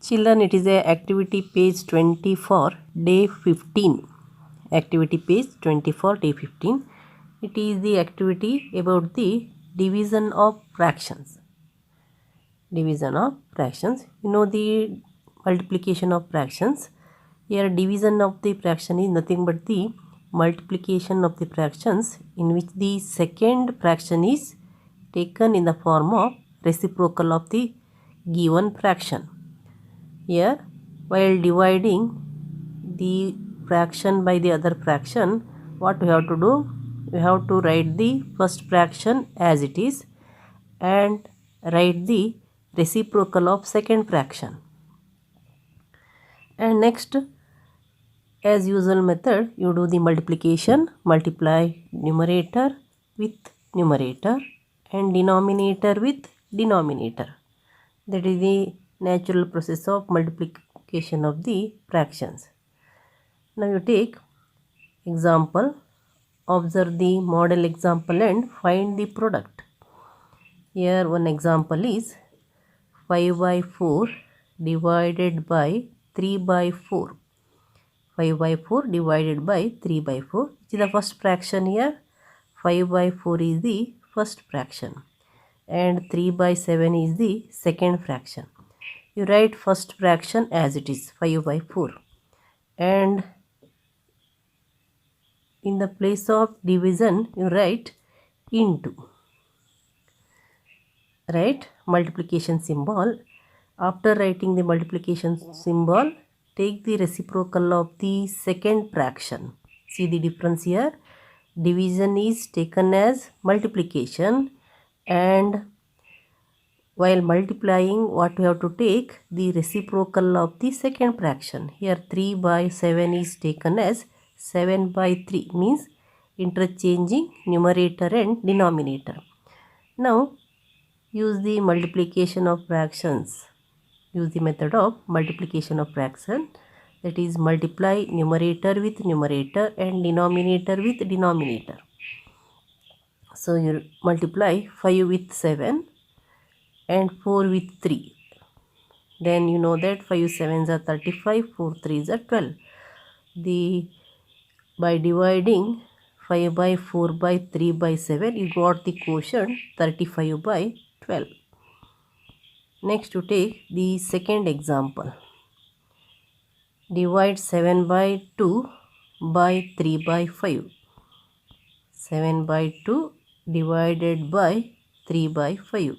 Children, it is a activity page 24, day 15. Activity page 24, day 15. It is the activity about the division of fractions. Division of fractions. You know the multiplication of fractions. Here division of the fraction is nothing but the multiplication of the fractions in which the second fraction is taken in the form of reciprocal of the given fraction. Here, while dividing the fraction by the other fraction, what we have to do? We have to write the first fraction as it is and write the reciprocal of second fraction. And next, as usual method, you do the multiplication, multiply numerator with numerator and denominator with denominator. That is the natural process of multiplication of the fractions. Now you take example, observe the model example and find the product. Here one example is 5 by 4 divided by 3 by 4. 5 by 4 divided by 3 by 4. Which is the first fraction here? 5 by 4 is the first fraction and 3 by 7 is the second fraction. You write first fraction as it is, 5 by 4, and in the place of division you write into. Write multiplication symbol. After writing the multiplication symbol, take the reciprocal of the second fraction. See the difference here? Division is taken as multiplication, and while multiplying, what we have to take? The reciprocal of the second fraction. Here 3 by 7 is taken as 7 by 3, means interchanging numerator and denominator. Now use the multiplication of fractions. Use the method of multiplication of fraction, that is multiply numerator with numerator and denominator with denominator. So you multiply 5 with 7 and 4 with 3. Then you know that 5 7s are 35, 4 3s are 12. By dividing 5 by 4 by 3 by 7, you got the quotient 35 by 12. Next you take the second example. Divide 7 by 2 by 3 by 5. 7 by 2 divided by 3 by 5.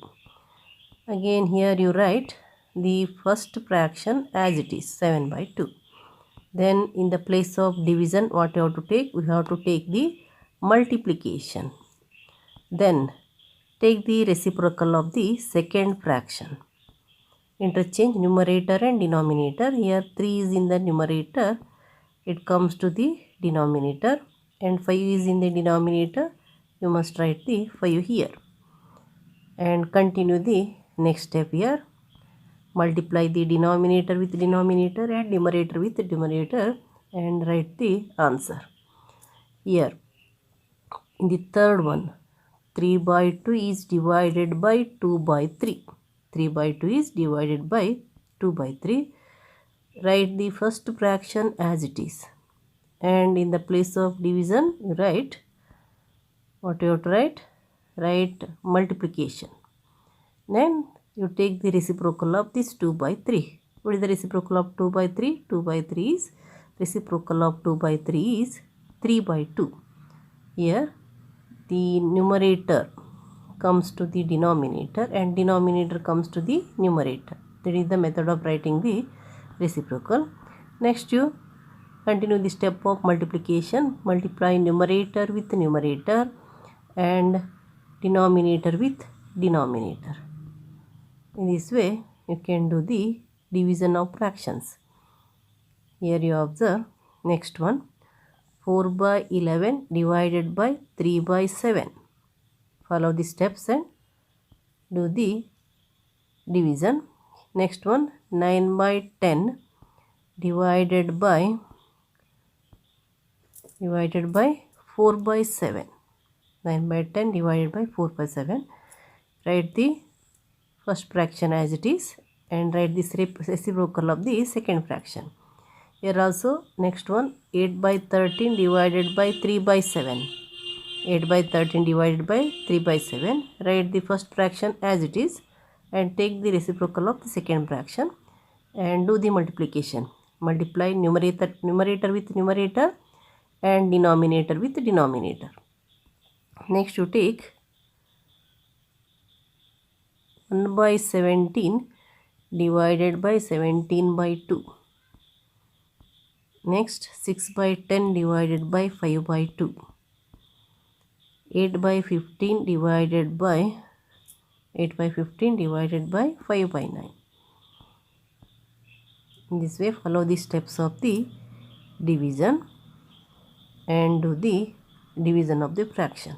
Again here you write the first fraction as it is, 7 by 2. Then in the place of division, what you have to take? We have to take the multiplication. Then take the reciprocal of the second fraction. Interchange numerator and denominator. Here 3 is in the numerator, it comes to the denominator, and 5 is in the denominator, you must write the 5 here. And continue the next step here. Multiply the denominator with denominator and numerator with numerator and write the answer. Here in the third one, 3 by 2 is divided by 2 by 3. 3 by 2 is divided by 2 by 3. Write the first fraction as it is, and in the place of division you write, what you have to write? Write multiplication. Then you take the reciprocal of this 2 by 3. What is the reciprocal of 2 by 3? 2 by 3 is, reciprocal of 2 by 3 is 3 by 2. Here the numerator comes to the denominator and denominator comes to the numerator. That is the method of writing the reciprocal. Next you continue the step of multiplication. Multiply numerator with numerator and denominator with denominator. In this way you can do the division of fractions. Here you observe next one, 4 by 11 divided by 3 by 7. Follow the steps and do the division. Next one, 9 by 10 divided by 4 by 7. 9 by 10 divided by 4 by 7. Write the first fraction as it is and write this reciprocal of the second fraction. Here also next one, 8 by 13 divided by 3 by 7. 8 by 13 divided by 3 by 7. Write the first fraction as it is and take the reciprocal of the second fraction and do the multiplication. Multiply numerator with numerator and denominator with denominator. Next you take 1 by 17 divided by 17 by 2. Next 6 by 10 divided by 5 by 2. 8 by 15 divided by 5 by 9. In this way follow the steps of the division and do the division of the fraction.